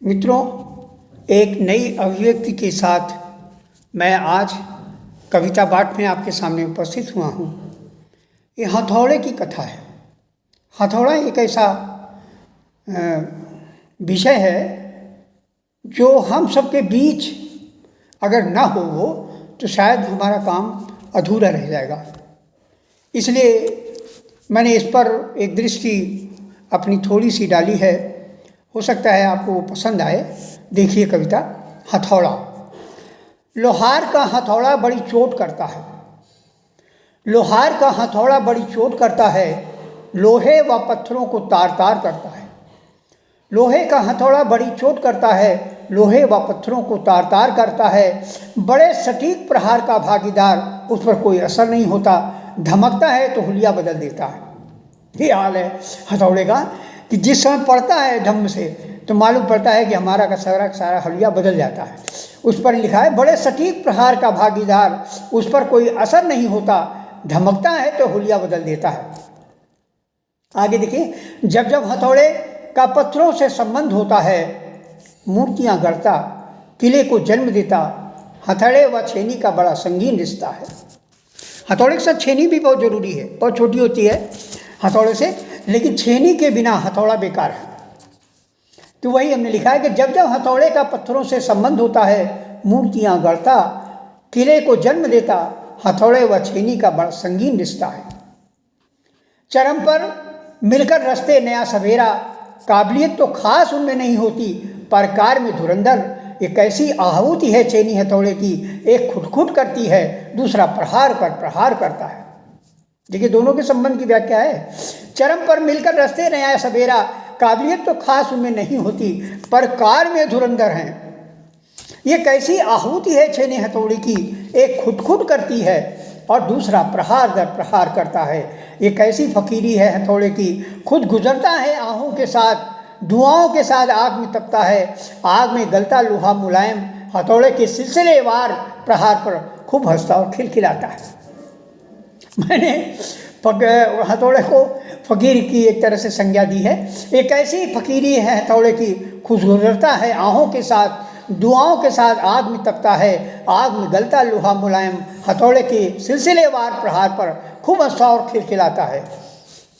मित्रों, एक नई अभिव्यक्ति के साथ मैं आज कविता पाठ में आपके सामने उपस्थित हुआ हूँ। ये हथौड़े की कथा है। हथौड़ा एक ऐसा विषय है जो हम सबके बीच अगर ना हो वो तो शायद हमारा काम अधूरा रह जाएगा। इसलिए मैंने इस पर एक दृष्टि अपनी थोड़ी सी डाली है। हो सकता है आपको वो पसंद आए। देखिए कविता। हथौड़ा। लोहार का हथौड़ा बड़ी चोट करता है। लोहार का हथौड़ा बड़ी चोट करता है, लोहे व पत्थरों को तार तार करता है। लोहे का हथौड़ा बड़ी चोट करता है, लोहे व पत्थरों को तार तार करता है। बड़े सटीक प्रहार का भागीदार, उस पर कोई असर नहीं होता। धमकता है तो हुलिया बदल देता है। ये हाल है हथौड़े का कि जिस समय पड़ता है धम्म से तो मालूम पड़ता है कि हमारा का सारा हुलिया बदल जाता है। उस पर लिखा है, बड़े सटीक प्रहार का भागीदार, उस पर कोई असर नहीं होता। धमकता है तो हुलिया बदल देता है। आगे देखिए, जब जब हथौड़े का पत्थरों से संबंध होता है, मूर्तियां गढ़ता, किले को जन्म देता। हथौड़े व छेनी का बड़ा संगीन रिश्ता है। हथौड़े के साथ छेनी भी बहुत जरूरी है। बहुत छोटी होती है हथौड़े से, लेकिन छेनी के बिना हथौड़ा बेकार है। तो वही हमने लिखा है कि जब जब हथौड़े का पत्थरों से संबंध होता है, मूर्तियां गढ़ता, किले को जन्म देता। हथौड़े व छेनी का बड़ा संगीन रिश्ता है। चरम पर मिलकर रचते नया सवेरा, काबिलियत तो खास उनमें नहीं होती, पर कार में धुरंधर। एक ऐसी आहुति है छेनी हथौड़े की, एक खुटखुट करती है, दूसरा प्रहार पर प्रहार करता है। देखिए दोनों के संबंध की व्याख्या है। चरम पर मिलकर रचते नया सवेरा, काबिलियत तो खास उनमें नहीं होती, पर कार में धुरंधर हैं। ये कैसी आहुति है छेनी हथौड़ी की, एक खुटखुट करती है और दूसरा प्रहार दर प्रहार करता है। ये कैसी फकीरी है हथौड़े की, खुद गुजरता है आहों के साथ, धुआओं के साथ आग में तपता है। आग में गलता लोहा मुलायम, हथौड़े के सिलसिलेवार प्रहार पर खूब हंसता और खिलखिलाता है। मैंने हथौड़े को फकीर की एक तरह से संज्ञा दी है। एक ऐसी फकीरी है हथौड़े की, खुद गुजरता है आहों के साथ, दुआओं के साथ आग में तपता है। आग में गलता लोहा मुलायम, हथौड़े के सिलसिलेवार प्रहार पर खूब हंसता और खिलखिलाता है।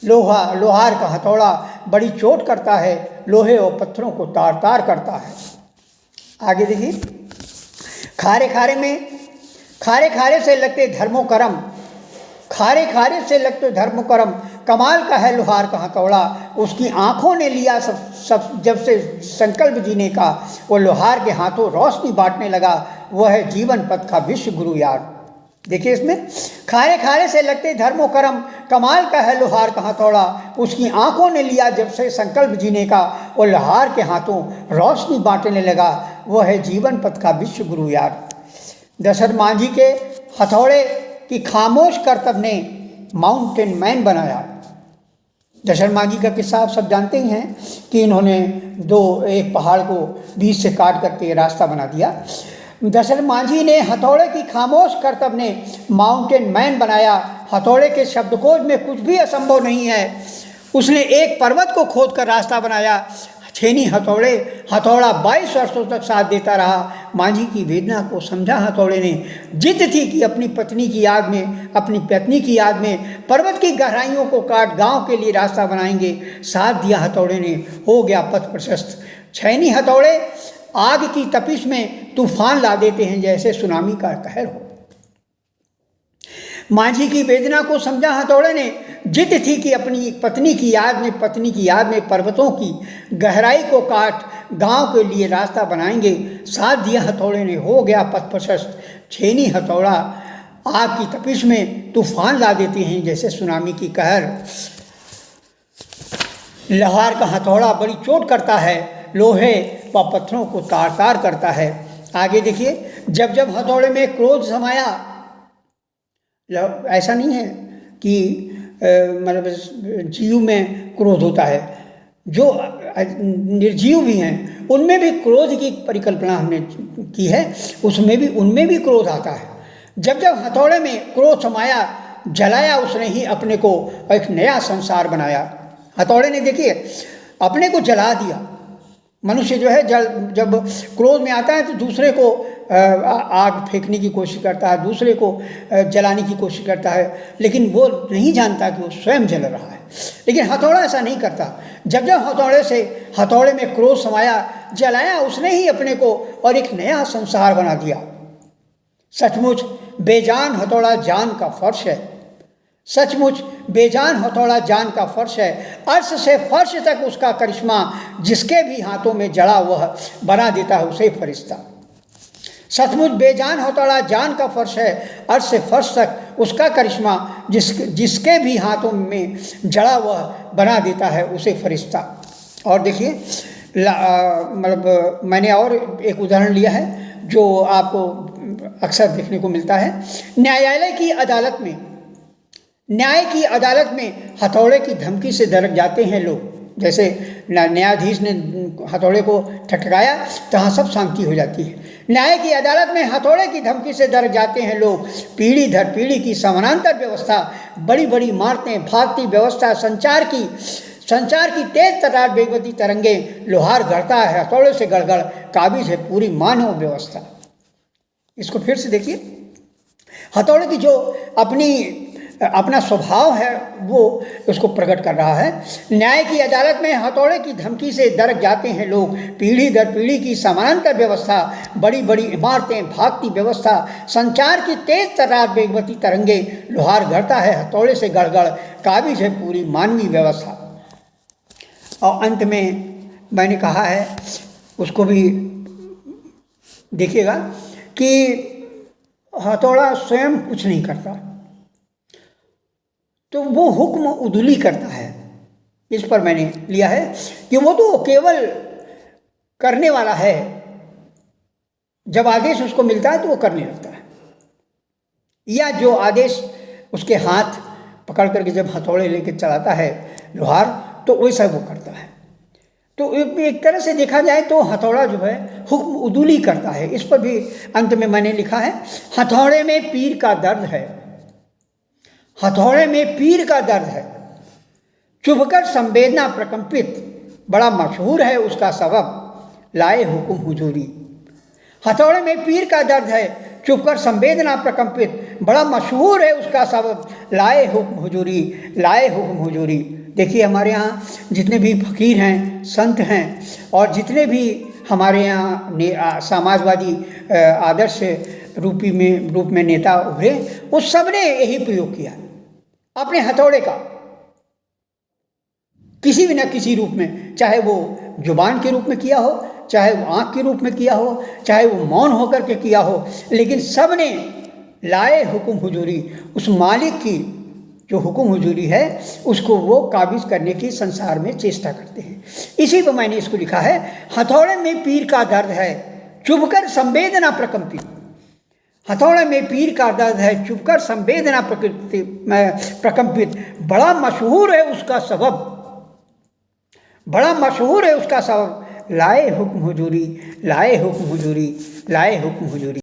लोहार का हथौड़ा बड़ी चोट करता है, लोहे और पत्थरों को तार तार करता है। आगे देखिए, खारे खारे से लगते धर्मो कर्म, खारे खारे से लगते धर्म कर्म। कमाल का है लोहार का हथौड़ा, उसकी आंखों ने लिया सब जब से संकल्प जीने का। वो लोहार के हाथों रोशनी बांटने लगा, वह है जीवन पथ का विश्व गुरु यार। देखिए इसमें, खारे खारे से लगते धर्मो कर्म, कमाल का है लोहार का हथौड़ा, उसकी आंखों ने लिया जब से संकल्प जीने का। वो लोहार के हाथों रोशनी बांटने लगा, वह है जीवन पथ का विश्व गुरु यार। दशरथ मांझी के हथौड़े कि खामोश करतब ने माउंटेन मैन बनाया। दशरथ मांझी का किस्सा आप सब जानते ही हैं कि इन्होंने एक पहाड़ को बीच से काट करके रास्ता बना दिया। दशरथ मांझी ने हथौड़े की खामोश करतब ने माउंटेन मैन बनाया। हथौड़े के शब्दकोश में कुछ भी असंभव नहीं है। उसने एक पर्वत को खोद कर रास्ता बनाया। छेनी हथौड़ा 22 वर्षों तक साथ देता रहा। मांझी की वेदना को समझा हथौड़े ने। जिद थी कि अपनी पत्नी की याद में पर्वत की गहराइयों को काट गांव के लिए रास्ता बनाएंगे। साथ दिया हथौड़े ने, हो गया पथ प्रशस्त। छेनी हथौड़े आग की तपिश में तूफान ला देते हैं, जैसे सुनामी का कहर हो। मांझी की वेदना को समझा हथौड़े ने। जिद थी कि अपनी पत्नी की याद में पर्वतों की गहराई को काट गांव के लिए रास्ता बनाएंगे। साथ दिया हथौड़े ने, हो गया पथ प्रशस्त। छेनी हथौड़ा आग की तपिश में तूफान ला देते हैं, जैसे सुनामी की कहर। लोहार का हथौड़ा बड़ी चोट करता है, लोहे व पत्थरों को तार तार करता है। आगे देखिए, जब जब हथौड़े में क्रोध समाया, ऐसा नहीं है कि मतलब जीव में क्रोध होता है, जो निर्जीव भी हैं उनमें भी क्रोध की परिकल्पना हमने की है। उनमें भी क्रोध आता है। जब जब हथौड़े में क्रोध समाया, जलाया उसने ही अपने को, एक नया संसार बनाया। हथौड़े ने देखिए अपने को जला दिया, मनुष्य जो है जब क्रोध में आता है तो दूसरे को आग फेंकने की कोशिश करता है, दूसरे को जलाने की कोशिश करता है, लेकिन वो नहीं जानता कि वो स्वयं जल रहा है। लेकिन हथौड़ा ऐसा नहीं करता। जब हथौड़े में क्रोध समाया, जलाया उसने ही अपने को और एक नया संसार बना दिया। सचमुच बेजान हथौड़ा जान का फर्श है, सचमुच बेजान हथौड़ा जान का फर्श है। अर्श से फर्श तक उसका करिश्मा, जिसके भी हाथों में जड़ा वह बना देता है उसे फरिश्ता। सचमुच बेजान हथौड़ा जान का फर्श है, अर्श से फर्श तक उसका करिश्मा, जिसके भी हाथों में जड़ा वह बना देता है उसे फरिश्ता। और देखिए मतलब मैंने और एक उदाहरण लिया है जो आपको अक्सर देखने को मिलता है। न्याय की अदालत में हथौड़े की धमकी से डर जाते हैं लोग। जैसे न्यायाधीश ने हथौड़े को ठटकाया तो हाँ सब शांति हो जाती है। न्याय की अदालत में हथौड़े की धमकी से डर जाते हैं लोग। पीढ़ी दर पीढ़ी की समानांतर व्यवस्था, बड़ी बड़ी इमारतें, भागती व्यवस्था, संचार की तेज तरार बेगवती तरंगे, लोहार गढ़ता है हथौड़े से गड़गड़, काबिज है पूरी मानव व्यवस्था। इसको फिर से देखिए, हथौड़े की जो अपना स्वभाव है वो उसको प्रकट कर रहा है। न्याय की अदालत में हथौड़े की धमकी से डर जाते हैं लोग। पीढ़ी दर पीढ़ी की समानांतर व्यवस्था, बड़ी बड़ी इमारतें, भागती व्यवस्था, संचार की तेज तरार बेगवती तरंगे, लोहार गढ़ता है हथौड़े से गड़गड़, काबिज है पूरी मानवीय व्यवस्था। और अंत में मैंने कहा है, उसको भी देखिएगा कि हथौड़ा स्वयं कुछ नहीं करता, तो वो हुक्म उदुली करता है। इस पर मैंने लिया है कि वो तो केवल करने वाला है, जब आदेश उसको मिलता है तो वो करने लगता है, या जो आदेश उसके हाथ पकड़ करके जब हथौड़े लेके चलाता है लोहार, तो वैसा वो करता है। तो एक तरह से देखा जाए तो हथौड़ा जो है हुक्म उदुली करता है। इस पर भी अंत में मैंने लिखा है, हथौड़े में पीर का दर्द है, हथौड़े में पीर का दर्द है, चुभकर संवेदना प्रकंपित, बड़ा मशहूर है उसका सबब, लाए हुक्म हुजूरी। हथौड़े में पीर का दर्द है, चुभकर संवेदना प्रकंपित, बड़ा मशहूर है उसका सबब, लाए हुक्म हुजूरी, लाए हुक्म हुजूरी। देखिए हमारे यहाँ जितने भी फकीर हैं, संत हैं, और जितने भी हमारे यहाँ समाजवादी आदर्श रूप में नेता उभरे, उस सब ने यही प्रयोग किया अपने हथौड़े का, किसी भी न किसी रूप में, चाहे वो जुबान के रूप में किया हो, चाहे वो आँख के रूप में किया हो, चाहे वो मौन होकर के किया हो, लेकिन सब ने लाए हुक्म हुजूरी, उस मालिक की जो हुक्म हुजूरी है उसको वो काबिज करने की संसार में चेष्टा करते हैं। इसी पर मैंने इसको लिखा है, हथौड़े में पीर का दर्द है, चुभकर संवेदना प्रकंपित। हथौड़े में पीर का दर्द है, चुभकर संवेदना प्रकंपित, बड़ा मशहूर है उसका सबब, बड़ा मशहूर है उसका सबब, लाए हुक्म हुजूरी, लाए हुक्म हुजूरी, लाए हुक्म हुजूरी।